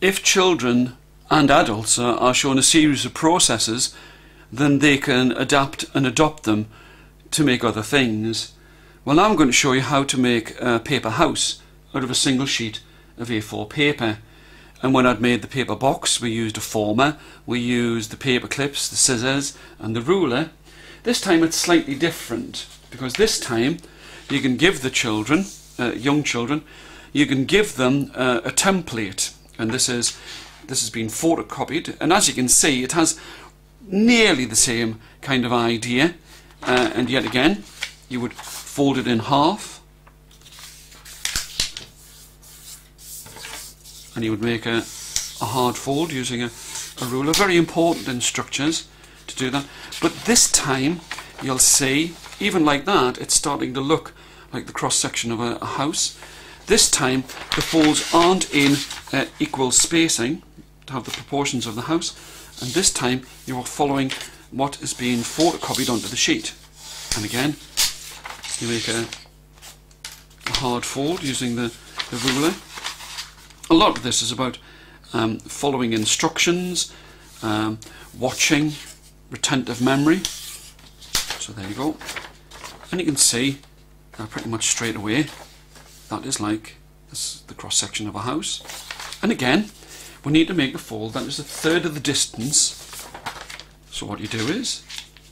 if children and adults are shown a series of processes, then they can adapt and adopt them to make other things. Well, now I'm going to show you how to make a paper house out of a single sheet of A4 paper. And when I'd made the paper box, we used a former, we used the paper clips, the scissors and the ruler. This time it's slightly different, because this time you can give the children, young children, you can give them a template, and this has been photocopied, and as you can see it has nearly the same kind of idea, and yet again you would fold it in half and you would make a hard fold using a ruler. Very important in structures to do that, but this time you'll see, even like that, it's starting to look like the cross section of a house. This time the folds aren't in equal spacing to have the proportions of the house, and this time you are following what is being photocopied onto the sheet. And again you make a hard fold using the ruler. A lot of this is about following instructions, watching, retentive memory. So there you go, and you can see pretty much straight away that is like the cross section of a house. And again, we need to make a fold that is a third of the distance. So what you do is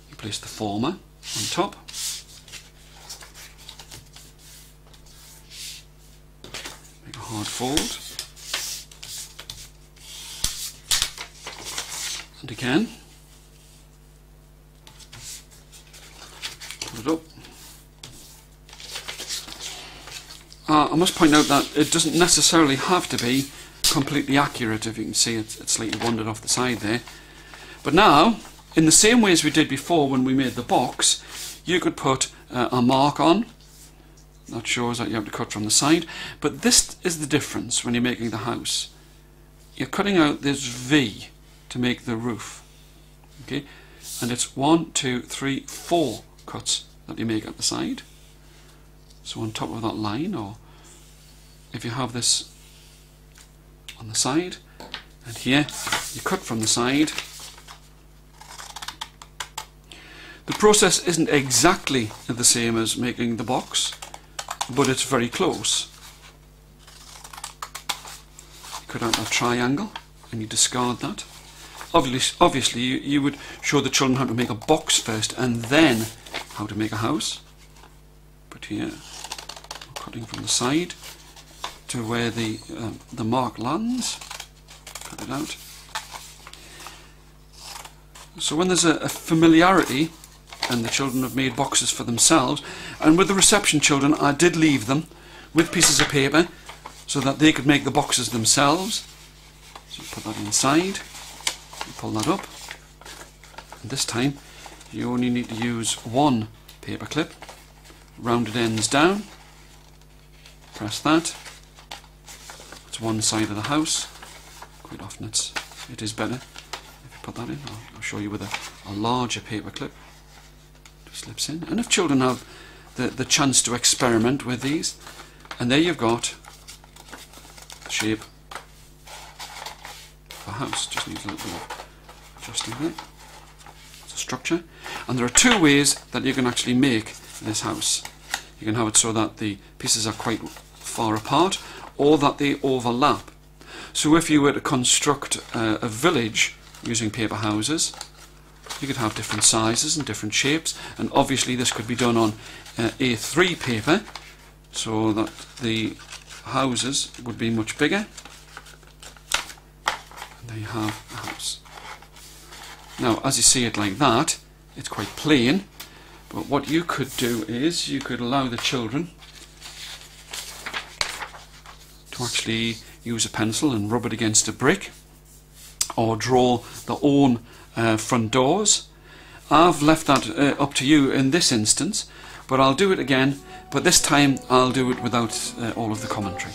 you place the former on top, make a hard fold, and again put it up. I must point out that it doesn't necessarily have to be completely accurate. If you can see, it's slightly wandered off the side there. But now, in the same way as we did before when we made the box, you could put a mark on. That shows that you have to cut from the side. But this is the difference when you're making the house. You're cutting out this V to make the roof. Okay, and it's 1, 2, 3, 4 cuts that you make at the side. So on top of that line, or if you have this on the side, and here you cut from the side. The process isn't exactly the same as making the box, but it's very close. You cut out that triangle and you discard that. Obviously you would show the children how to make a box first and then how to make a house. But here, cutting from the side to where the mark lands, cut it out. So when there's a familiarity and the children have made boxes for themselves, and with the reception children I did leave them with pieces of paper so that they could make the boxes themselves. So put that inside, pull that up, and this time you only need to use one paper clip, rounded ends down, press that. It's one side of the house. Quite often it is better if you put that in. I'll show you with a larger paper clip. Just slips in. And if children have the chance to experiment with these, and there you've got the shape of a house. Just needs a little bit of adjusting there. It's a structure. And there are two ways that you can actually make this house. You can have it so that the pieces are quite far apart, or that they overlap. So if you were to construct a village using paper houses, you could have different sizes and different shapes, and obviously this could be done on A3 paper so that the houses would be much bigger. And there you have a house. Now as you see it like that, it's quite plain, but what you could do is you could allow the children to actually use a pencil and rub it against a brick, or draw their own front doors. I've left that up to you in this instance, but I'll do it again, but this time I'll do it without all of the commentary.